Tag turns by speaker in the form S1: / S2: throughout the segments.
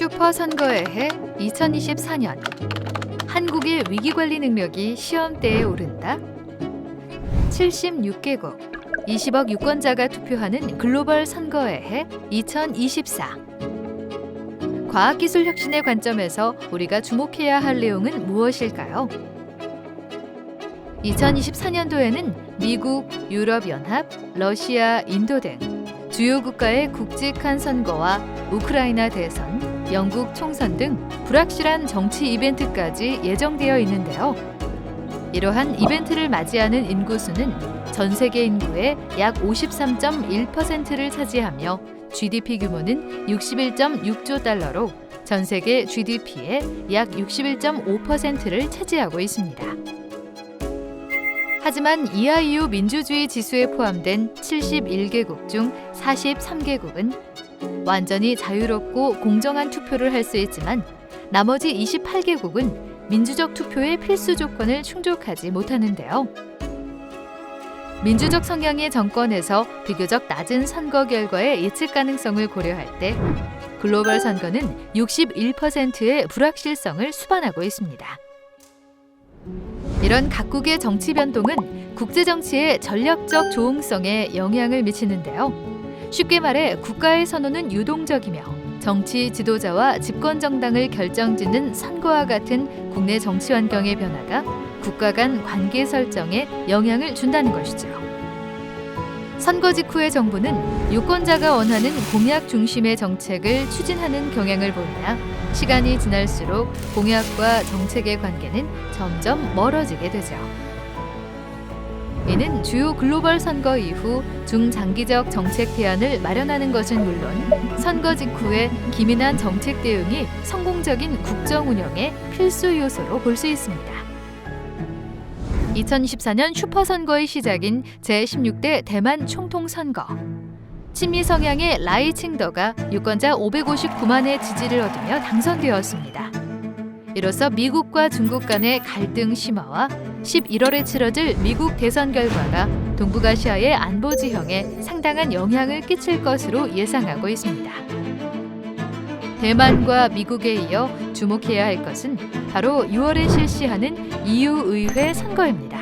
S1: 슈퍼 선거의 해 2024년. 한국의 위기관리 능력이 시험대에 오른다. 76개국 20억 유권자가 투표하는 글로벌 선거의 해 2024. 과학기술 혁신의 관점에서 우리가 주목해야 할 내용은 무엇일까요? 2024년도에는 미국, 유럽연합, 러시아, 인도 등 주요 국가의 굵직한 선거와 우크라이나 대선, 영국 총선 등 불확실한 정치 이벤트까지 예정되어 있는데요. 이러한 이벤트를 맞이하는 인구수는 전 세계 인구의 약 53.1%를 차지하며 GDP 규모는 61.6조 달러로 전 세계 GDP의 약 61.5%를 차지하고 있습니다. 하지만 EIU 민주주의 지수에 포함된 71개국 중 43개국은 완전히 자유롭고 공정한 투표를 할 수 있지만 나머지 28개국은 민주적 투표의 필수 조건을 충족하지 못하는데요. 민주적 성향의 정권에서 비교적 낮은 선거 결과의 예측 가능성을 고려할 때 글로벌 선거는 61%의 불확실성을 수반하고 있습니다. 이런 각국의 정치 변동은 국제 정치의 전략적 조응성에 영향을 미치는데요. 쉽게 말해 국가의 선호는 유동적이며 정치 지도자와 집권 정당을 결정짓는 선거와 같은 국내 정치 환경의 변화가 국가 간 관계 설정에 영향을 준다는 것이죠. 선거 직후의 정부는 유권자가 원하는 공약 중심의 정책을 추진하는 경향을 보이나 시간이 지날수록 공약과 정책의 관계는 점점 멀어지게 되죠. 이는 주요 글로벌 선거 이후 중장기적 정책 대안을 마련하는 것은 물론 선거 직후의 기민한 정책 대응이 성공적인 국정 운영의 필수 요소로 볼 수 있습니다. 2024년 슈퍼선거의 시작인 제16대 대만 총통선거. 친미 성향의 라이 칭더가 유권자 559만의 지지를 얻으며 당선되었습니다. 이로써 미국과 중국 간의 갈등 심화와 11월에 치러질 미국 대선 결과가 동북아시아의 안보 지형에 상당한 영향을 끼칠 것으로 예상하고 있습니다. 대만과 미국에 이어 주목해야 할 것은 바로 6월에 실시하는 EU 의회 선거입니다.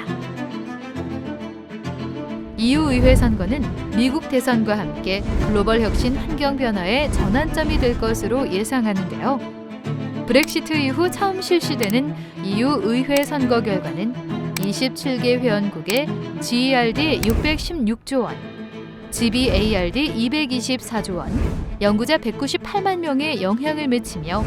S1: EU 의회 선거는 미국 대선과 함께 글로벌 혁신 환경 변화의 전환점이 될 것으로 예상하는데요. 브렉시트 이후 처음 실시되는 EU 의회 선거 결과는 27개 회원국의 GERD 616조 원, GBARD 224조 원, 연구자 198만 명에 영향을 미치며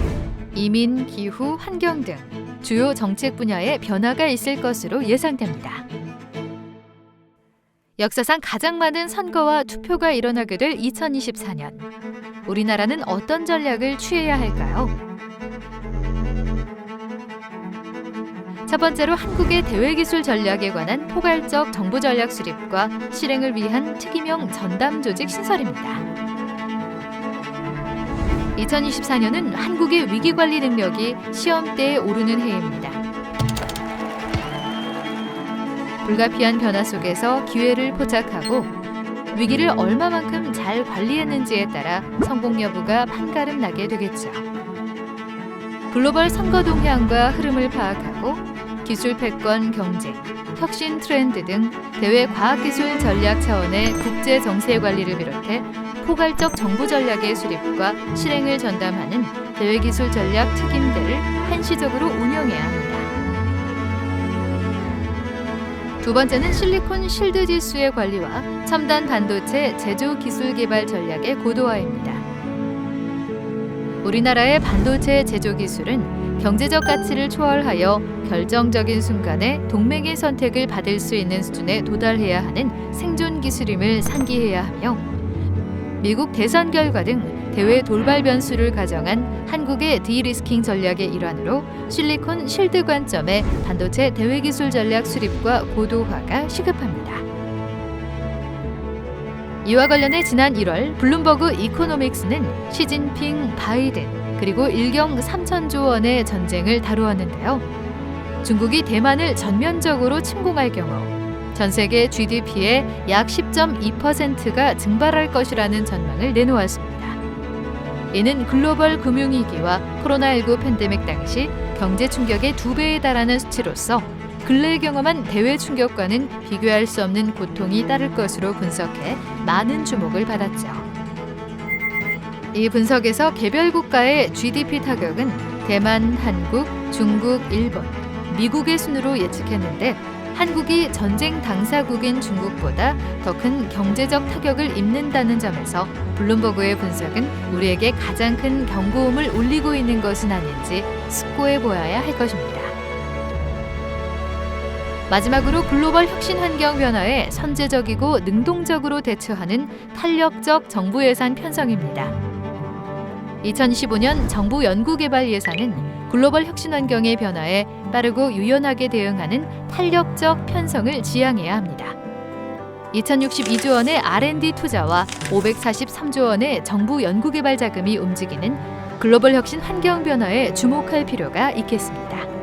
S1: 이민, 기후, 환경 등 주요 정책 분야에 변화가 있을 것으로 예상됩니다. 역사상 가장 많은 선거와 투표가 일어나게 될 2024년. 우리나라는 어떤 전략을 취해야 할까요? 첫 번째로 한국의 대외기술 전략에 관한 포괄적 정부 전략 수립과 실행을 위한 특임형 전담 조직 신설입니다. 2024년은 한국의 위기관리 능력이 시험대에 오르는 해입니다. 불가피한 변화 속에서 기회를 포착하고 위기를 얼마만큼 잘 관리했는지에 따라 성공 여부가 판가름 나게 되겠죠. 글로벌 선거 동향과 흐름을 파악하고 기술 패권 경쟁, 혁신 트렌드 등 대외 과학기술 전략 차원의 국제 정세 관리를 비롯해 포괄적 정부 전략의 수립과 실행을 전담하는 대외기술 전략 특임대를 한시적으로 운영해야 합니다. 두 번째는 실리콘 실드 지수의 관리와 첨단 반도체 제조 기술 개발 전략의 고도화입니다. 우리나라의 반도체 제조 기술은 경제적 가치를 초월하여 결정적인 순간에 동맹의 선택을 받을 수 있는 수준에 도달해야 하는 생존 기술임을 상기해야 하며 미국 대선 결과 등 대외 돌발 변수를 가정한 한국의 디리스킹 전략의 일환으로 실리콘 실드 관점의 반도체 대외 기술 전략 수립과 고도화가 시급합니다. 이와 관련해 지난 1월 블룸버그 이코노믹스는 시진핑, 바이든 그리고 일경 3천조 원의 전쟁을 다루었는데요. 중국이 대만을 전면적으로 침공할 경우 전 세계 GDP의 약 10.2%가 증발할 것이라는 전망을 내놓았습니다. 이는 글로벌 금융위기와 코로나19 팬데믹 당시 경제 충격의 2배에 달하는 수치로서 근래 경험한 대외 충격과는 비교할 수 없는 고통이 따를 것으로 분석해 많은 주목을 받았죠. 이 분석에서 개별 국가의 GDP 타격은 대만, 한국, 중국, 일본, 미국의 순으로 예측했는데 한국이 전쟁 당사국인 중국보다 더 큰 경제적 타격을 입는다는 점에서 블룸버그의 분석은 우리에게 가장 큰 경고음을 울리고 있는 것은 아닌지 숙고해 보아야 할 것입니다. 마지막으로 글로벌 혁신 환경 변화에 선제적이고 능동적으로 대처하는 탄력적 정부 예산 편성입니다. 2015년 정부 연구개발 예산은 글로벌 혁신 환경의 변화에 빠르고 유연하게 대응하는 탄력적 편성을 지향해야 합니다. 2062조 원의 R&D 투자와 543조 원의 정부 연구개발 자금이 움직이는 글로벌 혁신 환경 변화에 주목할 필요가 있겠습니다.